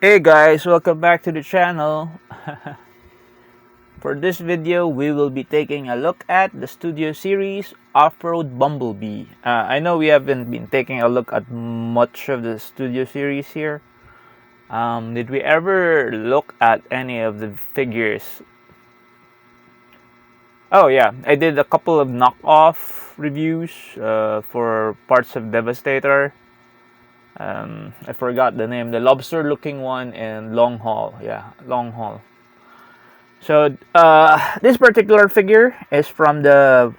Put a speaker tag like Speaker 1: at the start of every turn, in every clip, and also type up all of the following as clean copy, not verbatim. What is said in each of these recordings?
Speaker 1: Hey guys, welcome back to the channel. For this video, we will be taking a look at the studio series Offroad Bumblebee. I know we haven't been taking a look at much of the studio series here. Did we ever look at any of the figures? Oh yeah, I did a couple of knockoff reviews for parts of Devastator. I forgot the name, the lobster looking one, and Long Haul. Yeah, Long Haul. So this particular figure is from the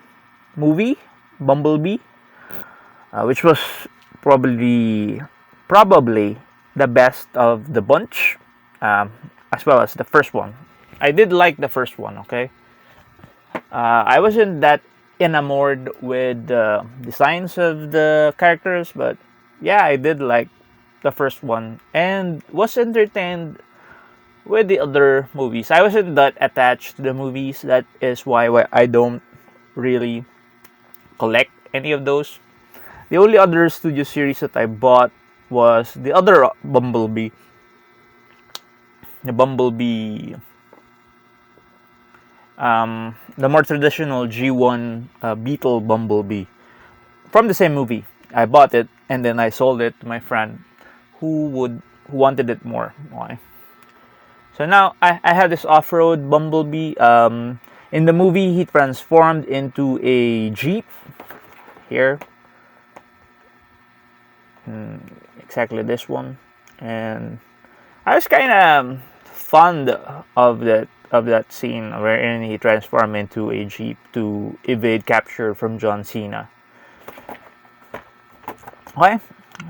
Speaker 1: movie Bumblebee, which was probably probably the best of the bunch, um, as well as the first one. I did like the first one. Okay, I wasn't that enamored with the designs of the characters, but yeah, I did like the first one and was entertained with the other movies. I wasn't that attached to the movies. That is why I don't really collect any of those. The only other studio series that I bought was the other Bumblebee. The Bumblebee, the more traditional G1 Beetle Bumblebee from the same movie. I bought it and then I sold it to my friend who wanted it more. Why? So now I have this off-road Bumblebee. In the movie, he transformed into a Jeep. Here, exactly this one, and I was kind of fond of that scene wherein he transformed into a Jeep to evade capture from John Cena. Okay,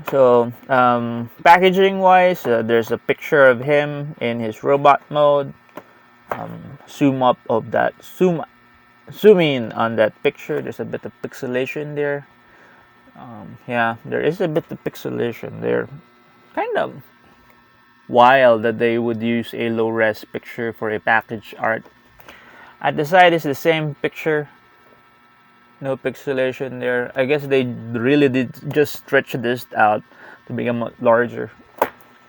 Speaker 1: so packaging wise, there's a picture of him in his robot mode. Zoom up of that, zoom in on that picture. There's a bit of pixelation there. Yeah, there is a bit of pixelation there. Kind of wild that they would use a low res picture for a package art. At the side is the same picture. No pixelation there. I guess they really did just stretch this out to become larger.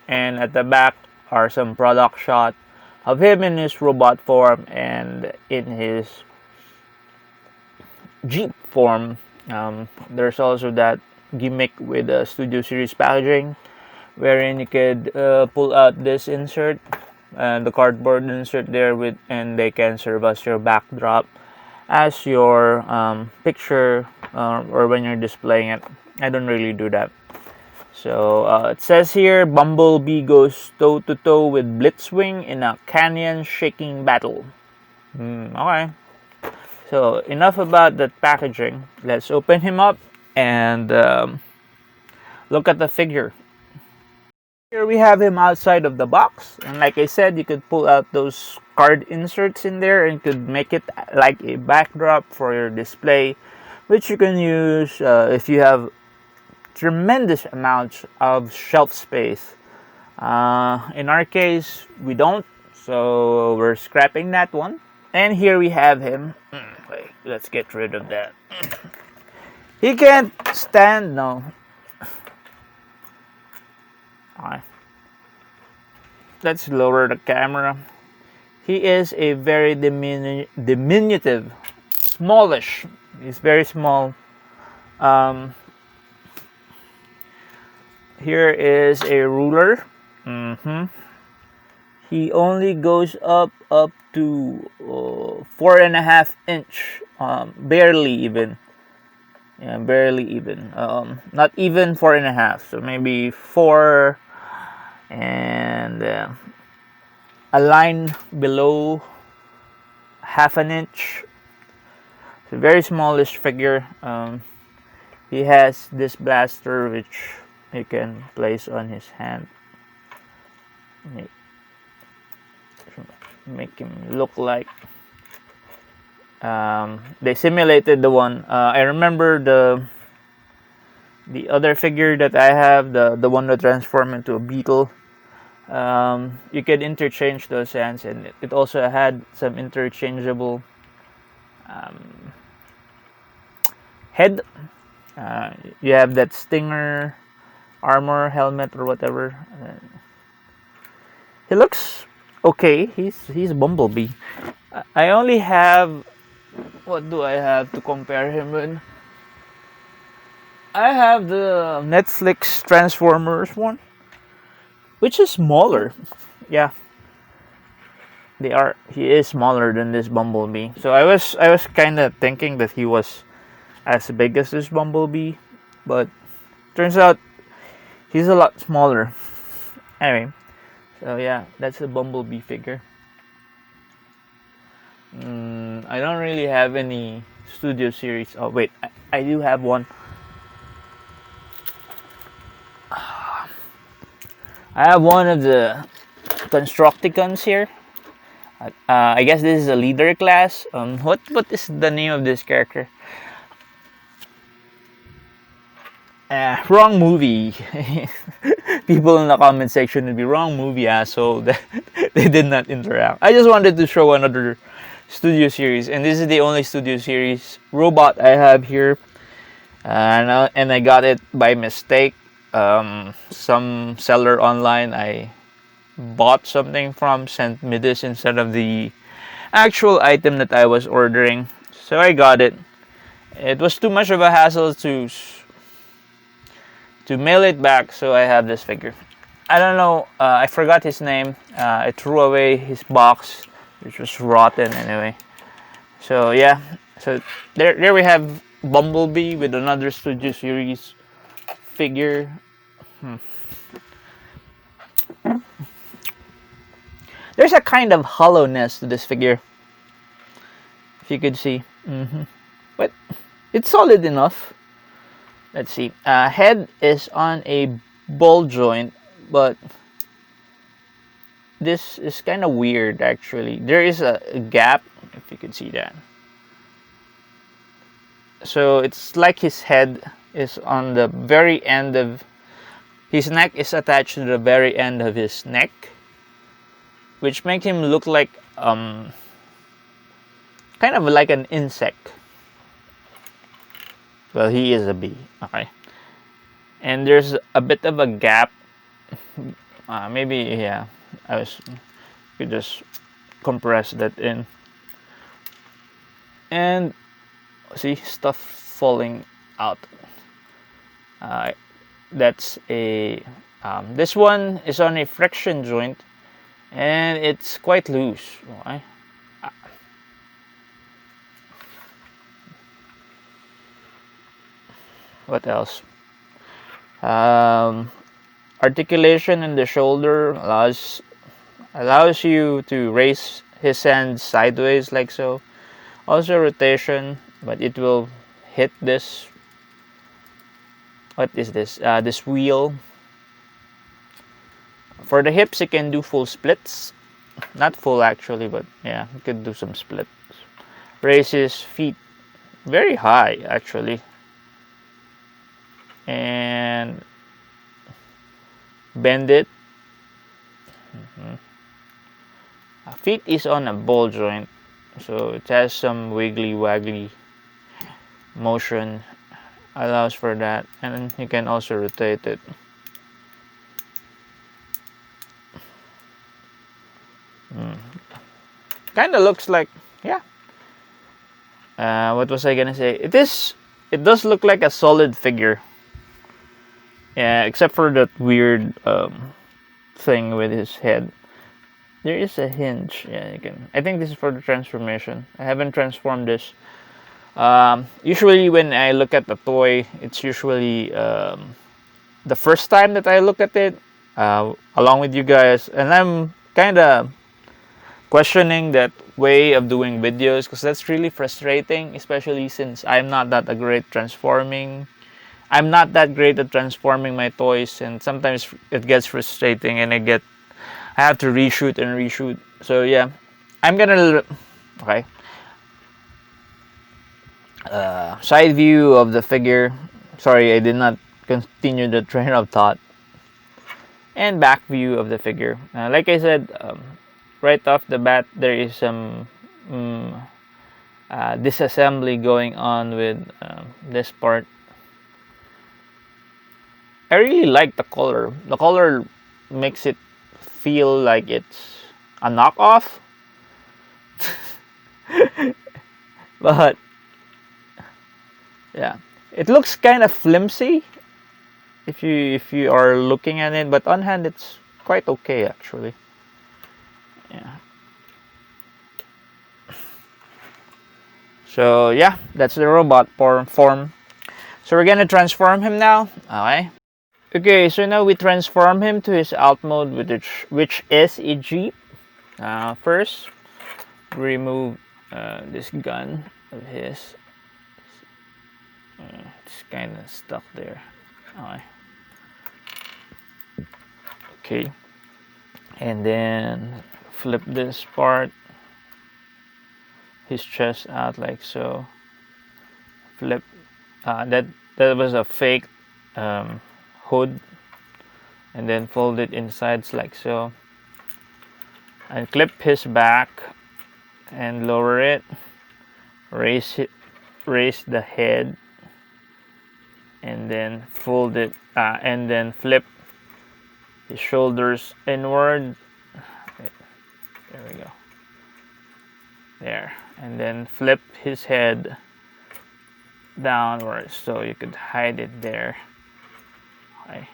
Speaker 1: And at the back are some product shot of him in his robot form and in his Jeep form. There's also that gimmick with the Studio Series packaging, wherein you could pull out this insert and the cardboard insert there with, and they can serve as your backdrop as your picture or when you're displaying it. I don't really do that. So it says here, Bumblebee goes toe to toe with Blitzwing in a canyon shaking battle. Okay. So enough about that packaging. Let's open him up and look at the figure. Here we have him outside of the box, and like I said, you could pull out those card inserts in there and could make it like a backdrop for your display, which you can use if you have tremendous amounts of shelf space. In our case, we don't, so we're scrapping that one. And here we have him. Wait, let's get rid of that. He can't stand, no. Alright. Let's lower the camera. He is a very diminutive, smallish. He's very small. Here is a ruler. He only goes up to 4.5 inch, barely even. Yeah, barely even. Not even 4.5. So maybe 4, and a line below half an inch. It's a very smallish figure. He has this blaster which he can place on his hand. Make him look like they simulated the one. I remember the other figure that I have, the one that transformed into a beetle. You could interchange those hands, and it also had some interchangeable head. You have that Stinger armor helmet or whatever. He looks okay. He's Bumblebee. I only have, what do I have to compare him with? I have the Netflix Transformers one, which is smaller. Yeah, they are. He is smaller than this Bumblebee. So I was kind of thinking that he was as big as this Bumblebee, but turns out he's a lot smaller. Anyway, so yeah, that's the Bumblebee figure. I don't really have any Studio Series. Oh wait, I do have one. I have one of the Constructicons here. I guess this is a leader class. What is the name of this character? Wrong movie. People in the comment section would be wrong movie, asshole. They did not interact. I just wanted to show another Studio Series, and this is the only Studio Series robot I have here, and I got it by mistake. Some seller online I bought something from sent me this instead of the actual item that I was ordering, so I got it. It was too much of a hassle to mail it back, so I have this figure. I don't know, I forgot his name. I threw away his box, which was rotten anyway. So yeah, so there we have Bumblebee with another Studio Series figure. There's a kind of hollowness to this figure, if you could see. But it's solid enough. Let's see. Head is on a ball joint, but this is kind of weird actually. There is a gap, if you can see that. So it's like his head is on the very end of his neck, is attached to the very end of his neck, which makes him look like kind of like an insect. Well, he is a bee. Okay. And there's a bit of a gap. Maybe, yeah, could just compress that in. And see, stuff falling out. That's a this one is on a friction joint, and it's quite loose. Okay. What else? Articulation in the shoulder allows you to raise his hands sideways like so. Also rotation, but it will hit this. What is this? This wheel. For the hips, you can do full splits. Not full actually, but yeah, you could do some splits. Raise his feet very high actually. And bend it. Feet is on a ball joint, so it has some wiggly waggly motion, allows for that, and you can also rotate it. Kind of looks like, yeah. What was I gonna say? It does look like a solid figure. Yeah, except for that weird thing with his head. There is a hinge. Yeah, you can. I think this is for the transformation. I haven't transformed this. Usually, when I look at the toy, it's usually the first time that I look at it, along with you guys, and I'm kind of questioning that way of doing videos because that's really frustrating, especially since I'm not that great transforming. I'm not that great at transforming my toys, and sometimes it gets frustrating, and I have to reshoot and reshoot. So yeah, I'm gonna okay. Side view of the figure. Sorry, I did not continue the train of thought. And back view of the figure. Like I said, right off the bat, there is some disassembly going on with this part. I really like the color. The color makes it feel like it's a knockoff. But yeah, it looks kind of flimsy if you are looking at it, but on hand it's quite okay actually. Yeah. So yeah, that's the robot form. So we're gonna transform him now. Okay. Okay, so now we transform him to his alt mode, which is a Jeep. First, remove this gun of his. It's kind of stuck there. Okay. Okay. And then flip this part, his chest out like so. Flip. That was a fake hood, and then fold it insides like so. And clip his back and lower it. Raise the head, and then fold it, and then flip his shoulders inward. There we go. There, and then flip his head downwards so you could hide it there. Okay.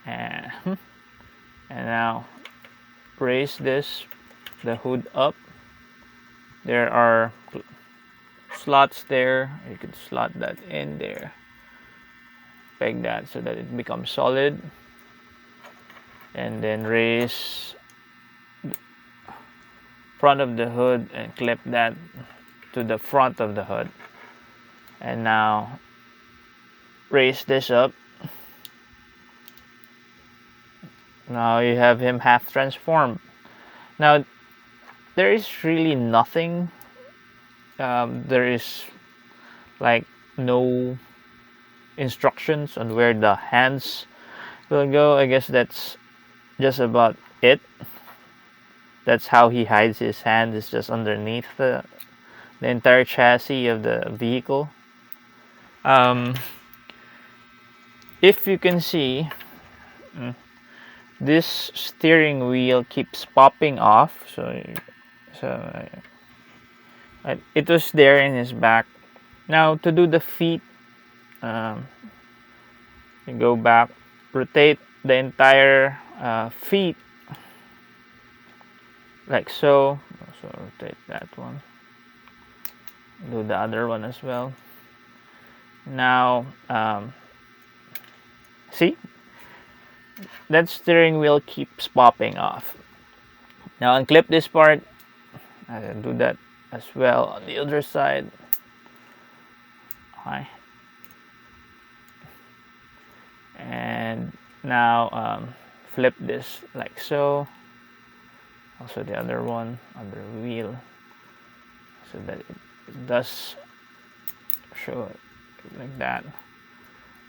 Speaker 1: And now raise the hood up. There are slots there. You could slot that in there. Peg that so that it becomes solid. And then raise the front of the hood and clip that to the front of the hood. And now raise this up. Now you have him half transformed. Now there is really nothing. There is like no instructions on where the hands will go. I guess that's just about it. That's how he hides his hand, is just underneath the entire chassis of the vehicle. If you can see, this steering wheel keeps popping off, so it was there in his back. Now to do the feet, you go back, rotate the entire feet like so. So rotate that one, do the other one as well. Now see, that steering wheel keeps popping off. Now unclip this part and do that as well on the other side. Okay. And now flip this like so. Also the other one, other wheel, so that it does show it like that.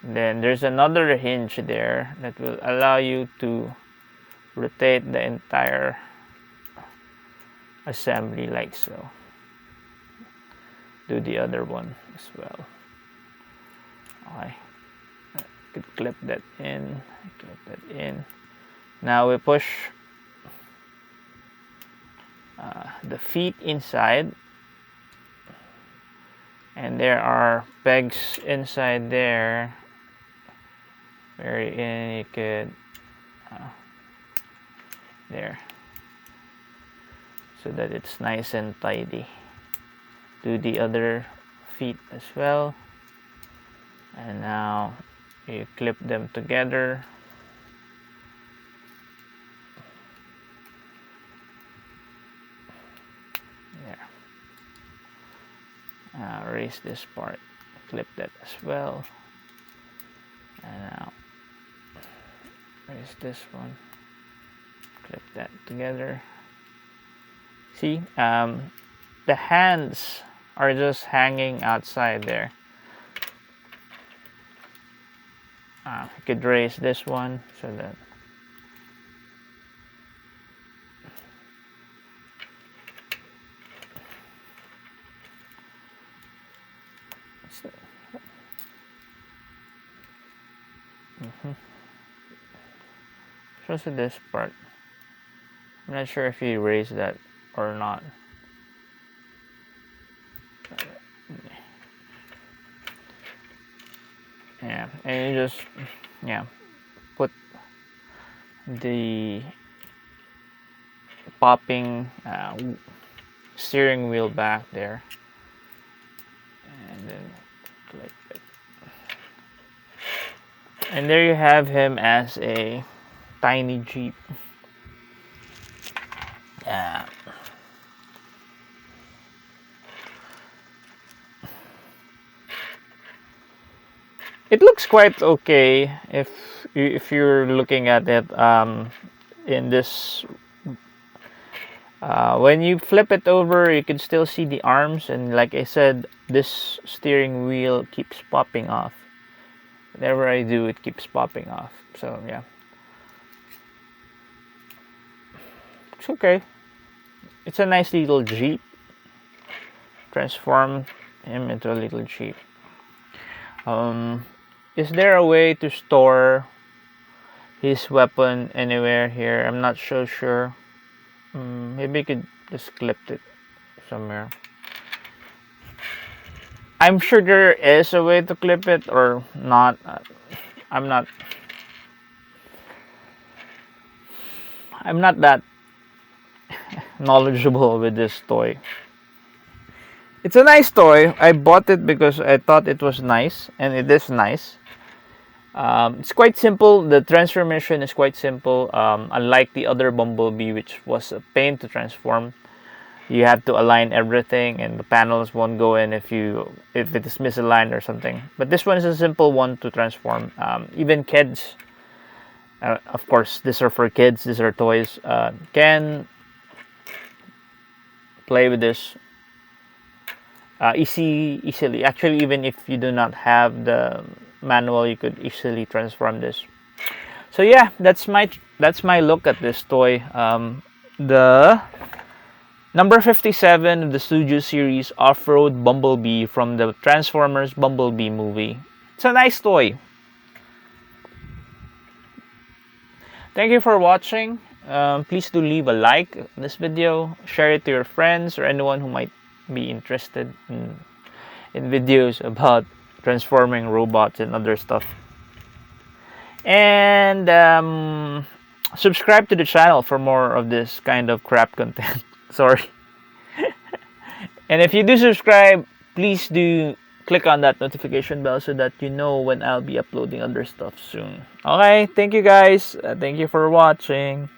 Speaker 1: Then there's another hinge there that will allow you to rotate the entire assembly like so. Do the other one as well. Okay. I could clip that in. Now we push the feet inside, and there are pegs inside there wherein you could there, so that it's nice and tidy. Do the other feet as well, and now you clip them together. Raise this part, clip that as well, and now raise this one, clip that together. See, the hands are just hanging outside there. You could raise this one so that Especially this part. I'm not sure if you erased that or not. Yeah, and you just, yeah, put the popping steering wheel back there, and then click it. And there you have him as a tiny Jeep. Yeah. It looks quite okay if you're looking at it in this. When you flip it over, you can still see the arms, and like I said, this steering wheel keeps popping off. Whatever I do, it keeps popping off. So yeah, it's okay. It's a nice little Jeep. Transform him into a little Jeep. Is there a way to store his weapon anywhere here? I'm not so sure. Maybe you could just clip it somewhere. I'm sure there is a way to clip it or not. I'm not. I'm not that knowledgeable with this toy. It's a nice toy. I bought it because I thought it was nice, and it is nice. It's quite simple. The transformation is quite simple. Unlike the other Bumblebee, which was a pain to transform, you have to align everything, and the panels won't go in if it is misaligned or something. But this one is a simple one to transform. Even kids, of course, these are for kids. These are toys. Can play with this easily. Actually, even if you do not have the manual, you could easily transform this. So yeah, that's my look at this toy. The number 57 of the Studio Series Offroad Bumblebee from the Transformers Bumblebee movie. It's a nice toy. Thank you for watching. Please do leave a like on this video, share it to your friends or anyone who might be interested in videos about transforming robots and other stuff. And subscribe to the channel for more of this kind of crap content. Sorry. And if you do subscribe, please do click on that notification bell so that you know when I'll be uploading other stuff soon. Okay, thank you guys. Thank you for watching.